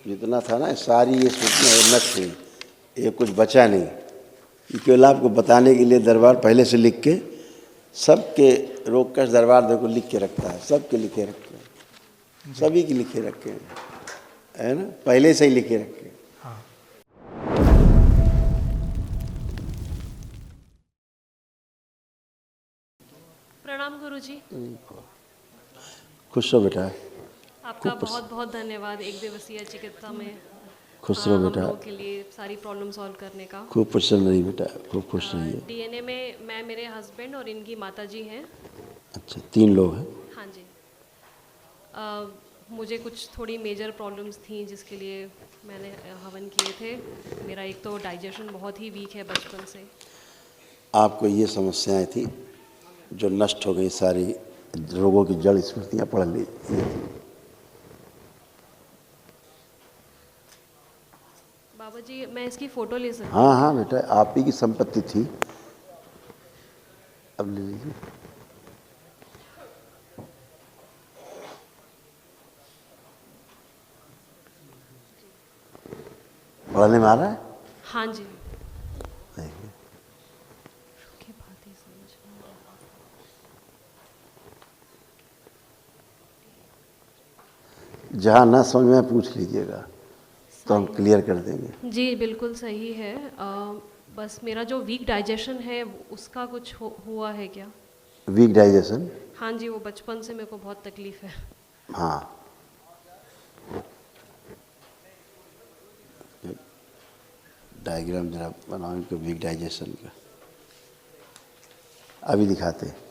जितना था ना सारी ये सूचना नष्ट हुई, ये कुछ बचा नहीं। ये केवल आपको बताने के लिए दरबार पहले से लिख के सबके रोग का दरबार देखो लिख के रखता है, सबके लिखे रखे हैं, सभी के लिखे रखे हैं, है ना, पहले से ही लिखे रखे हैं। प्रणाम गुरुजी। खुश रहो बेटा। आपका बहुत बहुत धन्यवाद एक दिवसीय चिकित्सा में खुश रहो हम बेटा, लोगों के लिए सारी प्रॉब्लम सॉल्व करने का। खूब प्रसन्न रही बेटा, खूब खुश रहिए। डीएनए में मैं, मेरे हस्बैंड और इनकी माताजी हैं। अच्छा, 3 लोग हैं। हाँ जी। मुझे कुछ थोड़ी मेजर प्रॉब्लम्स थी जिसके लिए मैंने हवन किए थे। मेरा एक तो डाइजेशन बहुत ही वीक है बचपन से। आपको ये समस्याएं थी जो नष्ट हो गई, सारी रोगों की जड़ स्मृतियाँ पढ़ ली। बाबा जी मैं इसकी फ़ोटो ले सकती हाँ हाँ बेटा, आप ही की संपत्ति थी, अब ले लीजिए। पढ़ने में आ रहा है? हाँ जी। देखिए, जहाँ ना समझ में पूछ लीजिएगा तो हम क्लियर कर देंगे। जी बिल्कुल सही है। बस मेरा जो वीक डाइजेशन है उसका कुछ हुआ है क्या? Weak digestion? हाँ जी, वो बचपन से मेरे को बहुत तकलीफ है। हाँ, डायग्राम जरा बनाओ इनके वीक डाइजेशन का, अभी दिखाते हैं।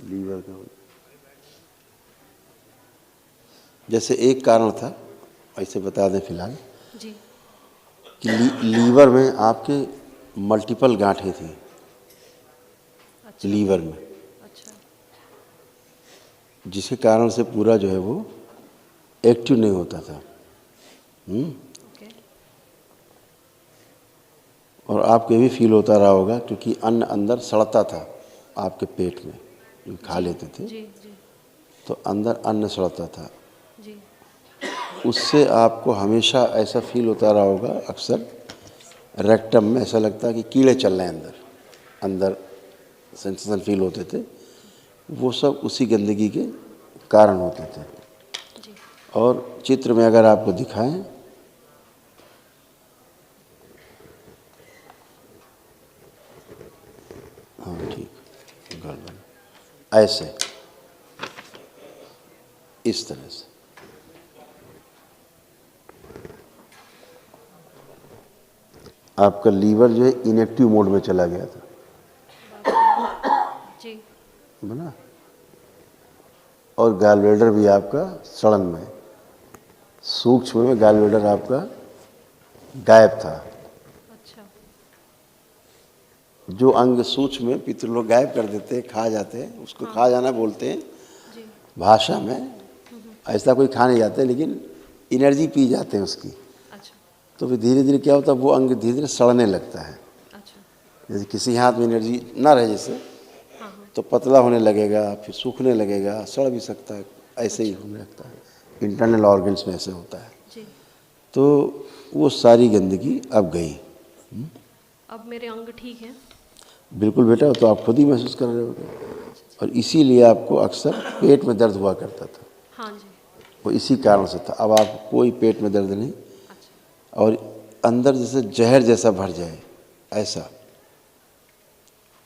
लीवर का जैसे एक कारण था, ऐसे बता दें फिलहाल जी। कि लीवर में आपके मल्टीपल गांठें थी। अच्छा। लीवर में, अच्छा। जिसके कारण से पूरा जो है वो एक्टिव नहीं होता था। ओके। और आपको ये भी फील होता रहा होगा क्योंकि अन्न अंदर सड़ता था आपके पेट में, जो खा जी लेते थे जी जी तो अंदर अन्न सड़ता था। जी। उससे आपको हमेशा ऐसा फील होता रहा होगा, अक्सर रेक्टम में ऐसा लगता है कि कीड़े चल रहे हैं अंदर, अंदर सेंसेशन फील होते थे। वो सब उसी गंदगी के कारण होते थे। जी। और चित्र में अगर आपको दिखाएं, हाँ ठीक, गड़बड़ ऐसे, इस तरह से आपका लीवर जो है इनएक्टिव मोड में चला गया था। जी। बना। और गॉलब्लैडर भी आपका सड़न में, सूक्ष्म में गॉलब्लैडर आपका गायब था। अच्छा। जो अंग सूक्ष्म में पितृ लोग गायब कर देते हैं, खा जाते हैं, उसको हाँ। खा जाना बोलते हैं जी। भाषा में। ऐसा कोई खा नहीं जाते लेकिन एनर्जी पी जाते हैं उसकी। अच्छा। तो फिर धीरे धीरे क्या होता है, वो अंग धीरे धीरे सड़ने लगता है। अच्छा। जैसे किसी हाथ में एनर्जी ना रहे जैसे, हाँ हाँ। तो पतला होने लगेगा, फिर सूखने लगेगा, सड़ भी सकता है, ऐसे ही होने लगता है। इंटरनल ऑर्गन्स में ऐसे होता है। जी। तो वो सारी गंदगी अब गई। अब मेरे अंग ठीक हैं? बिल्कुल बेटा, तो आप खुद ही महसूस कर रहे होगे। अच्छा। और इसीलिए आपको अक्सर पेट में दर्द हुआ करता था। हाँ जी। वो इसी कारण से था। अब आपको कोई पेट में दर्द नहीं, अच्छा। और अंदर जैसे जहर जैसा भर जाए ऐसा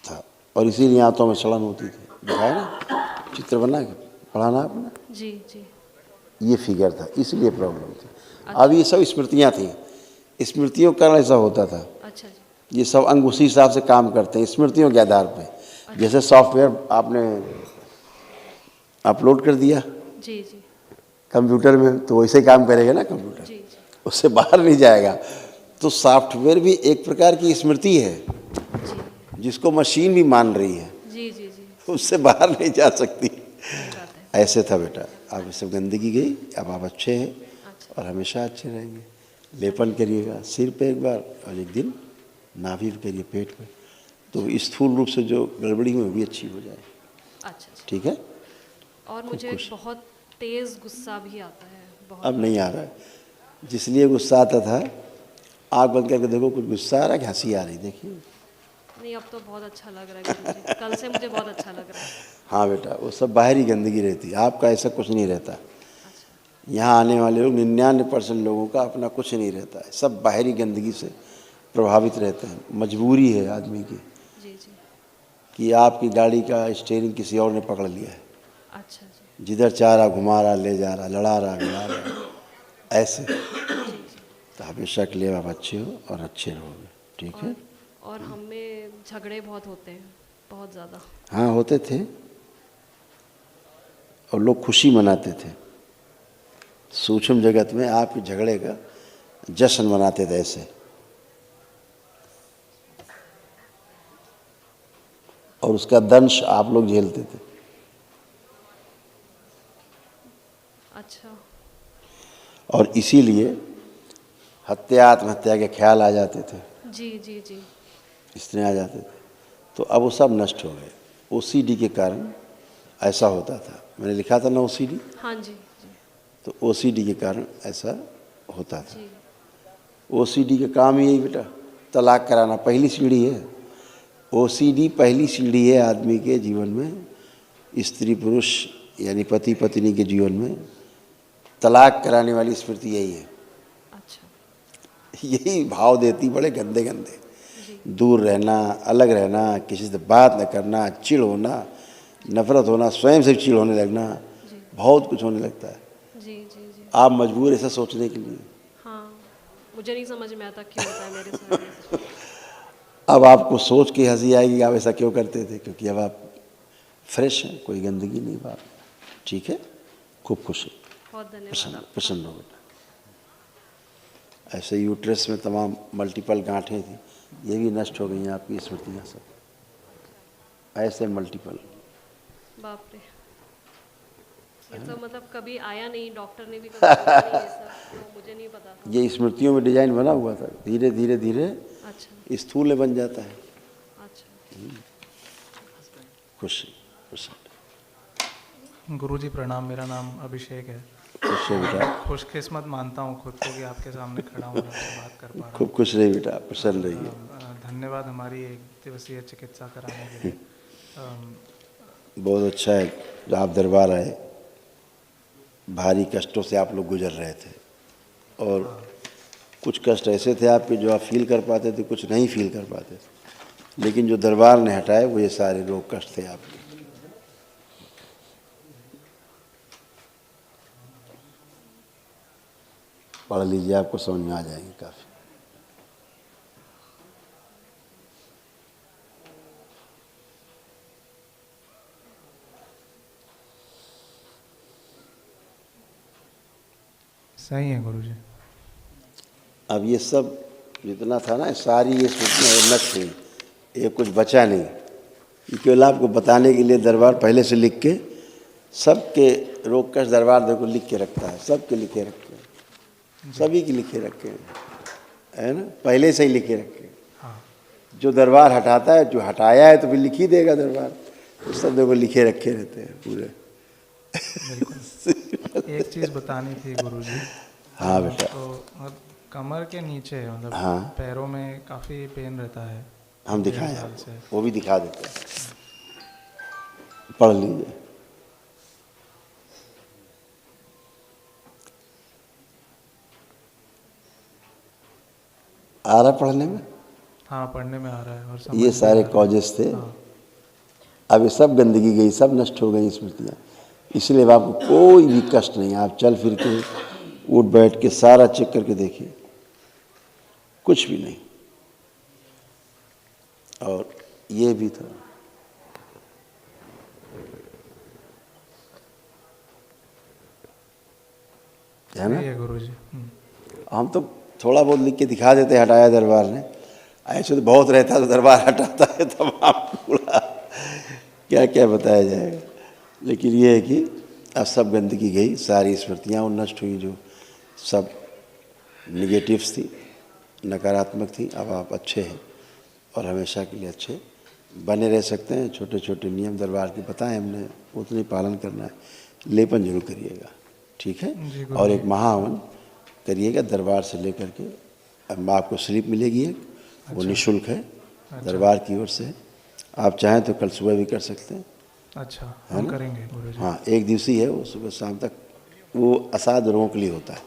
था, और इसीलिए आंतों में सड़न होती थी। दिखाया ना, चित्र बना के पढ़ाना आपने, जी जी। ये फिगर था, इसलिए प्रॉब्लम थी। अच्छा। अब ये सब स्मृतियाँ थी, स्मृतियों के कारण ऐसा होता था। अच्छा जी। ये सब अंग उसी हिसाब से काम करते हैं स्मृतियों के आधार पे। जैसे सॉफ्टवेयर आपने अपलोड कर दिया जी जी कंप्यूटर में, तो वैसे ही काम करेगा ना कंप्यूटर, जी जी उससे बाहर नहीं जाएगा। तो सॉफ्टवेयर भी एक प्रकार की स्मृति है, जी जिसको मशीन भी मान रही है, जी जी जी। उससे बाहर नहीं जा सकती। सही बात है। ऐसे था बेटा, अब ये सब गंदगी गई, अब आप अच्छे हैं अच्छा। और हमेशा अच्छे रहेंगे। लेपन करिएगा सिर पे एक बार, और एक दिन नाभि पे करिए, पेट पे, तो स्थूल रूप से जो गड़बड़ी हुई वो भी अच्छी हो जाए। अच्छा अच्छा। ठीक है। और मुझे खुश। बहुत तेज़ गुस्सा भी आता है, बहुत अब नहीं आ रहा है, जिसलिए गुस्सा आता था, आँख बंद करके देखो, कुछ गुस्सा आ रहा है कि हंसी आ रही, देखिए। नहीं, अब तो बहुत अच्छा लग रहा है गुरुजी, कल से मुझे बहुत अच्छा लग रहा है। हाँ बेटा, वो सब बाहरी गंदगी रहती है, आपका ऐसा कुछ नहीं रहता। अच्छा। यहाँ आने वाले लोग 99% लोगों का अपना कुछ नहीं रहता है, सब बाहरी गंदगी से प्रभावित रहते हैं। मजबूरी है आदमी की जी जी। कि आपकी गाड़ी का स्टीयरिंग किसी और ने पकड़ लिया है, अच्छा जी। जिधर चाह रहा घुमा रहा, ले जा रहा, लड़ा रहा, भिड़ा रहा, ऐसे। जी जी। तो हमेशा के लिए आप अच्छे हो और अच्छे रहोगे। ठीक है। और हम में झगड़े बहुत होते हैं, बहुत ज़्यादा। हाँ होते थे, और लोग खुशी मनाते थे। सूक्ष्म जगत में आपके झगड़े का जश्न मनाते थे ऐसे, और उसका दंश आप लोग झेलते थे। अच्छा। और इसीलिए हत्या आत्महत्या के ख्याल आ जाते थे, जी जी जी। इस तरह आ जाते थे। तो अब वो सब नष्ट हो गए। ओसीडी के कारण ऐसा होता था, मैंने लिखा था ना ओसीडी, हाँ जी जी तो ओसीडी के कारण ऐसा होता था। जी। ओसीडी का काम ही यही बेटा, तलाक कराना पहली सीढ़ी है। ओसीडी पहली सीढ़ी है आदमी के जीवन में, स्त्री पुरुष यानी पति पत्नी के जीवन में तलाक कराने वाली स्मृति यही है। अच्छा। यही भाव देती, बड़े गंदे गंदे, जी दूर रहना, अलग रहना, किसी से बात न करना, चिढ़ होना, नफरत होना, स्वयं से चिढ़ होने लगना, जी बहुत कुछ होने लगता है। जी जी जी। आप मजबूर ऐसा सोचने के लिए। हाँ, मुझे नहीं समझ में आता क्यों होता है मेरे साथ ये सब। अब आपको सोच के हंसी आएगी कि आप ऐसा क्यों करते थे, क्योंकि अब आप फ्रेश हैं, कोई गंदगी नहीं बात। ठीक है, खूब खुश है, बहुत धन्यवाद प्रसन्न आपका। प्रसन्न हो बेटा। ऐसे यूट्रस में तमाम मल्टीपल गांठें थी, ये भी नष्ट हो गई हैं आपकी स्मृतियाँ सब, ऐसे मल्टीपल। बाप रे, ये तो मतलब कभी आया नहीं, डॉक्टर ने भी कभी बोला नहीं ये सब, तो मुझे नहीं पता था। ये स्मृतियों में डिजाइन बना हुआ था, धीरे धीरे धीरे अच्छा स्थूल में बन जाता है। अच्छा। खुश खुश गुरुजी प्रणाम, मेरा नाम अभिषेक है। खुश है बेटा, खुशकिस्मत मानता हूँ खुद को कि आपके सामने खड़ा हूँ और आपसे बात कर पा रहा खूब हूँ। खुश रहिए बेटा, प्रसन्न रहिए। धन्यवाद हमारी एक दिवसीय चिकित्सा कराने के लिए। बहुत अच्छा है जो आप दरबार आए, भारी कष्टों से आप लोग गुजर रहे थे, और कुछ कष्ट ऐसे थे आपके जो आप फील कर पाते थे, कुछ नहीं फील कर पाते थे, लेकिन जो दरबार ने हटाए वो ये सारे रोग कष्ट थे आपके। पढ़ लीजिए, आपको समझ में आ जाएंगे काफ़ी। सही है गुरुजी। अब ये सब जितना था ना, सारी ये स्मृतियाँ नष्ट हुई, ये कुछ बचा नहीं। ये केवल आपको बताने के लिए दरबार पहले से लिख के, सबके रोग कष्ट दरबार देखो लिख के रखता है, सबके लिखे रखे हैं, सभी के लिखे रखे हैं, है ना, पहले से ही लिखे रखे हैं। हाँ जो दरबार हटाता है, जो हटाया है तो फिर लिख ही देगा दरबार, तो सब देखो लिखे रखे रहते हैं पूरे। बिल्कुल। एक चीज़ बतानी थी गुरुजी। हाँ बेटा। तो कमर के नीचे मतलब हाँ। पैरों में काफ़ी पेन रहता है। हम 1.5 दिखाएं साल आपको, से। वो भी दिखा देते हैं, पढ़ लीजिए। आ रहा पढ़ने में? हाँ, पढ़ने में आ रहा है और समझ ये में सारे आ रहा है। कॉजेस थे। हाँ, अब ये सब गंदगी गई, सब नष्ट हो गई स्मृतियाँ। इसलिए अब आपको कोई भी कष्ट नहीं, आप चल फिर के उठ बैठ के सारा चेक करके देखिए, कुछ भी नहीं। और ये भी था, है ना? सही है गुरुजी। हम तो थोड़ा बहुत लिख के दिखा देते, हटाया दरबार ने। ऐसे तो बहुत रहता तो दरबार हटाता है, तब आप पूरा क्या क्या बताया जाएगा। लेकिन ये है कि अब सब गंदगी गई, सारी स्मृतियाँ वो नष्ट हुई, जो सब निगेटिव्स थी, नकारात्मक थी। अब आप अच्छे हैं और हमेशा के लिए अच्छे बने रह सकते हैं। छोटे छोटे नियम दरबार के बताएं हमने, उतने पालन करना है। लेपन जरूर करिएगा, ठीक है? जी गुरुजी। और एक महाहवन करिएगा दरबार से लेकर के। अब आपको स्लिप मिलेगी एक, वो निःशुल्क है, दरबार की ओर से। आप चाहें तो कल सुबह भी कर सकते हैं। अच्छा, हम करेंगे गुरुजी। हाँ, एक दिवसीय है वो, सुबह शाम तक। वो असाध्य रोगों के लिए होता है,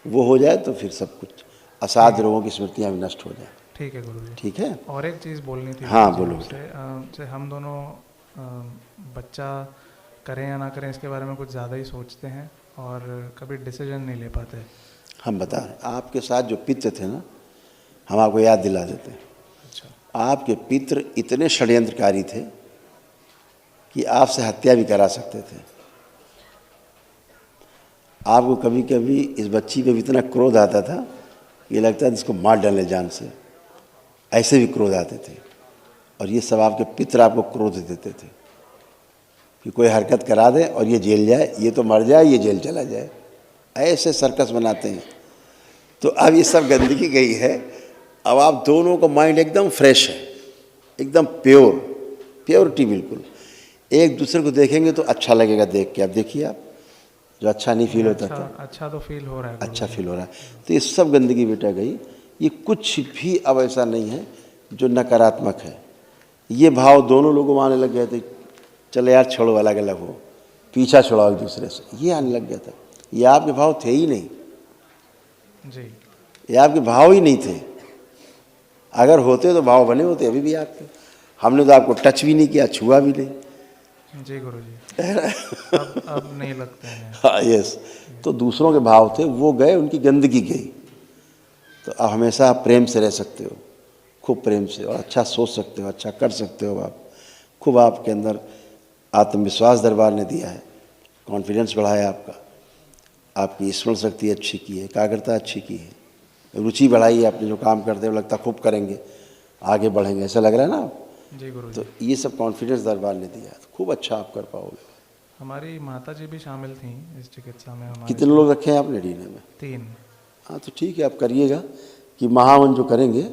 वो हो जाए तो फिर सब कुछ असाध्य रोगों की स्मृतियाँ भी नष्ट हो जाए। ठीक है गुरुजी। ठीक है? और एक चीज़ बोलनी थी हाँ, गुरुजी बोलो। आपसे। जैसे हम दोनों बच्चा करें या ना करें इसके बारे में कुछ ज़्यादा ही सोचते हैं और कभी डिसीजन नहीं ले पाते। हम बता रहे हैं, आपके साथ जो पितृ थे ना, हम आपको याद दिला देते हैं। अच्छा, आपके पितृ इतने षड्यंत्रकारी थे कि आपसे हत्या भी करा सकते थे। आपको कभी कभी इस बच्ची पे भी इतना क्रोध आता था, ये लगता था इसको मार डालने जान से, ऐसे भी क्रोध आते थे। और ये सब आपके पितृ आपको क्रोध देते थे कि कोई हरकत करा दे और ये जेल जाए, ये तो मर जाए, ये जेल चला जाए। ऐसे सर्कस बनाते हैं। तो अब ये सब गंदगी गई है। अब आप दोनों का माइंड एकदम फ्रेश है, एकदम प्योरिटी बिल्कुल। एक दूसरे को देखेंगे तो अच्छा लगेगा देख के। अब देखिए आप, जो अच्छा नहीं फील होता था, अच्छा तो फील हो रहा है अच्छा गुरुजी। फील हो रहा है। तो ये सब गंदगी बेटा गई। ये कुछ भी अब ऐसा नहीं है जो नकारात्मक है। ये भाव दोनों लोगों में आने लग गए थे, चलो यार छोड़ो, अलग अलग हो, पीछा छुड़ाओ एक दूसरे से, ये आने लग गया था। ये आपके भाव थे ही नहीं, जी ये आपके भाव ही नहीं थे। अगर होते तो भाव बने होते अभी भी आपके। हमने तो आपको टच भी नहीं किया, छुआ भी नहीं। जी गुरुजी। अब नहीं लगते हैं। हाँ, यस। तो दूसरों के भाव थे, वो गए, उनकी गंदगी गई। तो अब हमेशा आप प्रेम से रह सकते हो, खूब प्रेम से, और अच्छा सोच सकते हो, अच्छा कर सकते हो। आप खूब, आपके अंदर आत्मविश्वास दरबार ने दिया है, कॉन्फिडेंस बढ़ाया आपका, आपकी स्मरण शक्ति अच्छी की है, एकाग्रता अच्छी की है, रुचि बढ़ाई है। आपने जो काम करते हो लगता खूब करेंगे, आगे बढ़ेंगे, ऐसा लग रहा है ना आप? जी गुरुजी। तो ये सब कॉन्फिडेंस दरबार ने दिया है, तो खूब अच्छा आप कर पाओगे। हमारी माता जी भी शामिल थी इस चिकित्सा में हमारे। कितने लोग रखे हैं आपने डीने में? 3। हाँ, तो ठीक है, आप करिएगा कि महावन जो करेंगे,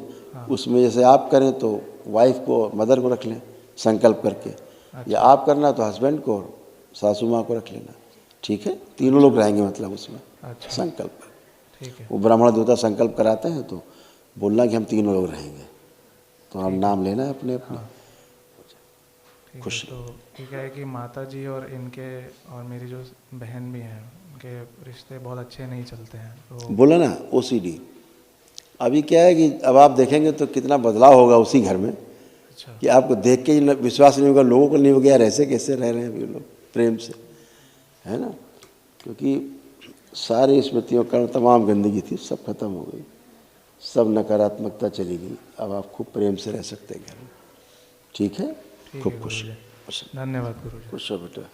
उसमें जैसे आप करें तो वाइफ को, मदर को रख लें संकल्प करके। या आप करना तो हस्बैंड को और सासू माँ को रख लेना। ठीक है? तीनों लोग रहेंगे मतलब उसमें। अच्छा, संकल्प, ठीक है। वो ब्राह्मण देवता संकल्प कराते हैं तो बोलना कि हम तीनों लोग रहेंगे, तो आप नाम लेना है अपने अपने। ठीक खुश है। तो ठीक है कि माता जी और इनके और मेरी जो बहन भी हैं, उनके रिश्ते बहुत अच्छे नहीं चलते हैं। तो बोला ना OCD। अभी क्या है कि अब आप देखेंगे तो कितना बदलाव होगा उसी घर में, अच्छा, कि आपको देख के ही विश्वास नहीं होगा, लोगों को नहीं होगा यार ऐसे कैसे रह रहे हैं अभी लोग प्रेम से, है ना? क्योंकि सारी स्मृतियों का तमाम गंदगी थी, सब खत्म हो गई, सब नकारात्मकता चली गई। अब आप खूब प्रेम से रह सकते हैं घर में। ठीक है? ठीक खूब है खुश गुरुजी। खुश धन्यवाद गुरुजी। खुश हो बेटा।